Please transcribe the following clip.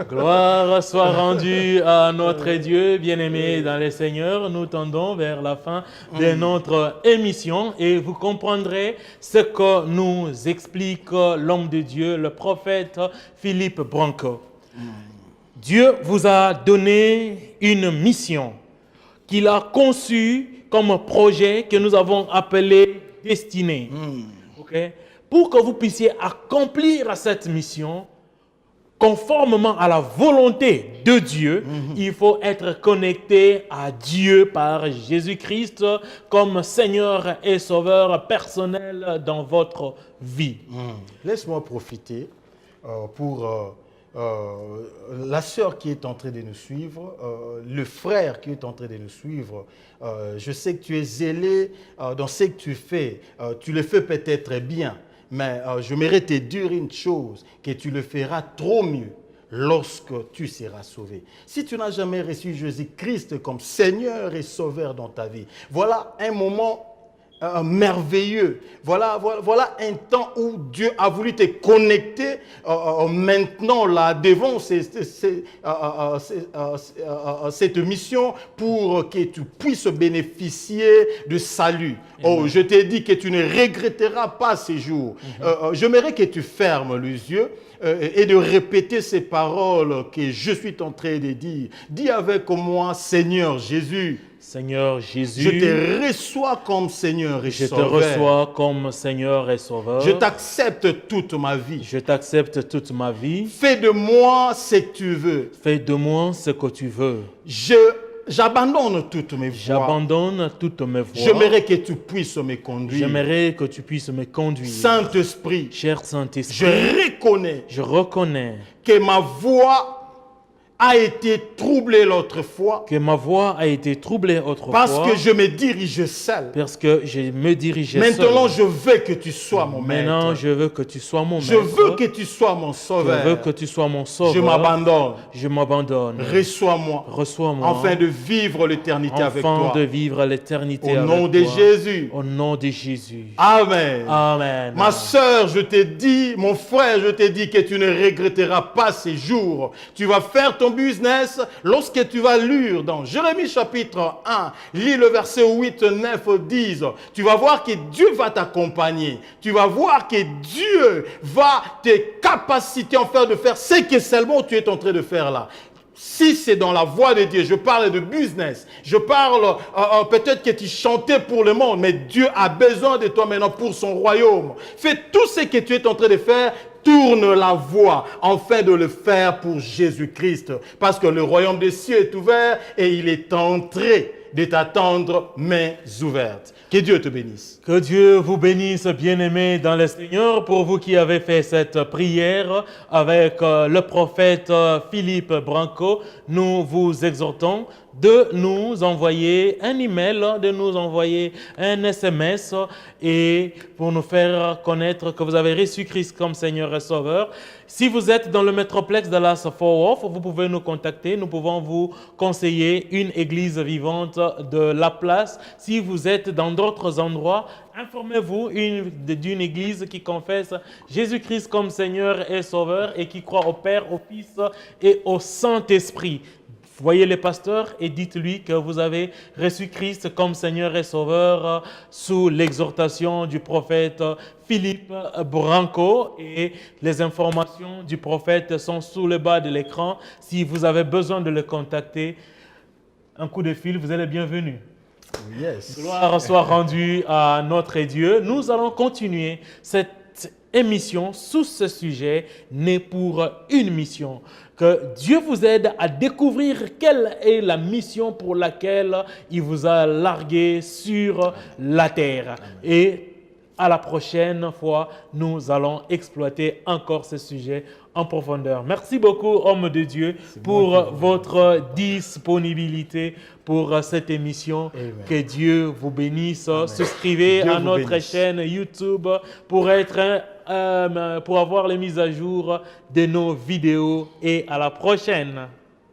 Gloire soit rendue à notre Dieu, bien-aimé dans le Seigneur. Nous tendons vers la fin de notre émission et vous comprendrez ce que nous explique l'homme de Dieu, le prophète Philippe Branco. Dieu vous a donné une mission qu'il a conçue comme projet que nous avons appelé destinée. Okay? Pour que vous puissiez accomplir cette mission, conformément à la volonté de Dieu, il faut être connecté à Dieu par Jésus-Christ comme Seigneur et Sauveur personnel dans votre vie. Laisse-moi profiter pour la sœur qui est en train de nous suivre, le frère qui est en train de nous suivre. Je sais que tu es zélé dans ce que tu fais. Tu le fais peut-être bien. Mais j'aimerais te dire une chose, que tu le feras trop mieux lorsque tu seras sauvé. Si tu n'as jamais reçu Jésus-Christ comme Seigneur et Sauveur dans ta vie, voilà un moment merveilleux. Voilà un temps où Dieu a voulu te connecter maintenant là devant cette mission pour que tu puisses bénéficier de salut. Oh, je t'ai dit que tu ne regretteras pas ces jours. J'aimerais que tu fermes les yeux et de répéter ces paroles que je suis en train de dire. Dis avec moi, Seigneur Jésus. Seigneur Jésus, je te reçois comme Seigneur et Sauveur. Je te reçois comme Seigneur et Sauveur. Je t'accepte toute ma vie. Je t'accepte toute ma vie. Fais de moi ce que tu veux. Fais de moi ce que tu veux. J'abandonne toutes mes voies. J'abandonne toutes mes voies. J'aimerais que tu puisses me conduire. J'aimerais que tu puisses me conduire. Saint-Esprit, cher Saint-Esprit, je reconnais que ma voix a été troublée l'autre fois. Que ma voix a été troublée autrefois. Parce que je me dirige seul. Parce que je me dirigeais Maintenant, seul. je veux que tu sois mon maître. Maintenant, je veux que tu sois mon maître. Je veux que tu sois mon sauveur. Je veux que tu sois mon sauveur. Je m'abandonne. Je m'abandonne. Reçois-moi. Reçois-moi. Afin de vivre l'éternité avec toi. Afin de vivre l'éternité avec toi. Au nom de Jésus. Au nom de Jésus. Amen. Amen. Ma sœur, je te dis, mon frère, je te dis que tu ne regretteras pas ces jours. Tu vas faire ton business. Lorsque tu vas lire dans Jérémie chapitre 1, lis le verset 8, 9, 10, tu vas voir que Dieu va t'accompagner. Tu vas voir que Dieu va te capaciter en faire de faire ce que seulement tu es en train de faire là. Si c'est dans la voie de Dieu, je parle de business, je parle peut-être que tu chantais pour le monde, mais Dieu a besoin de toi maintenant pour son royaume. Fais tout ce que tu es en train de faire. Tourne la voie afin de le faire pour Jésus-Christ. Parce que le royaume des cieux est ouvert et il est entré de t'attendre mains ouvertes. Que Dieu te bénisse. Que Dieu vous bénisse, bien-aimés dans le Seigneur. Pour vous qui avez fait cette prière avec le prophète Philippe Branco, nous vous exhortons de nous envoyer un email, de nous envoyer un SMS et pour nous faire connaître que vous avez reçu Christ comme Seigneur et Sauveur. Si vous êtes dans le métroplexe Dallas-Fort Worth, vous pouvez nous contacter. Nous pouvons vous conseiller une église vivante de la place. Si vous êtes dans d'autres endroits, informez-vous d'une église qui confesse Jésus-Christ comme Seigneur et Sauveur et qui croit au Père, au Fils et au Saint-Esprit. Voyez le pasteur et dites-lui que vous avez reçu Christ comme Seigneur et Sauveur sous l'exhortation du prophète Philippe Branco et les informations du prophète sont sous le bas de l'écran. Si vous avez besoin de le contacter, un coup de fil, vous êtes les bienvenus. Yes. Gloire soit rendue à notre Dieu. Nous allons continuer cette émission sous ce sujet, né pour une mission. Que Dieu vous aide à découvrir quelle est la mission pour laquelle il vous a largué sur la terre. Et à la prochaine fois, nous allons exploiter encore ce sujet en profondeur. Merci beaucoup, homme de Dieu, pour votre disponibilité pour cette émission. Amen. Que Dieu vous bénisse. Amen. Souscrivez Dieu à vous notre bénisse. chaîne YouTube pour avoir les mises à jour de nos vidéos et à la prochaine.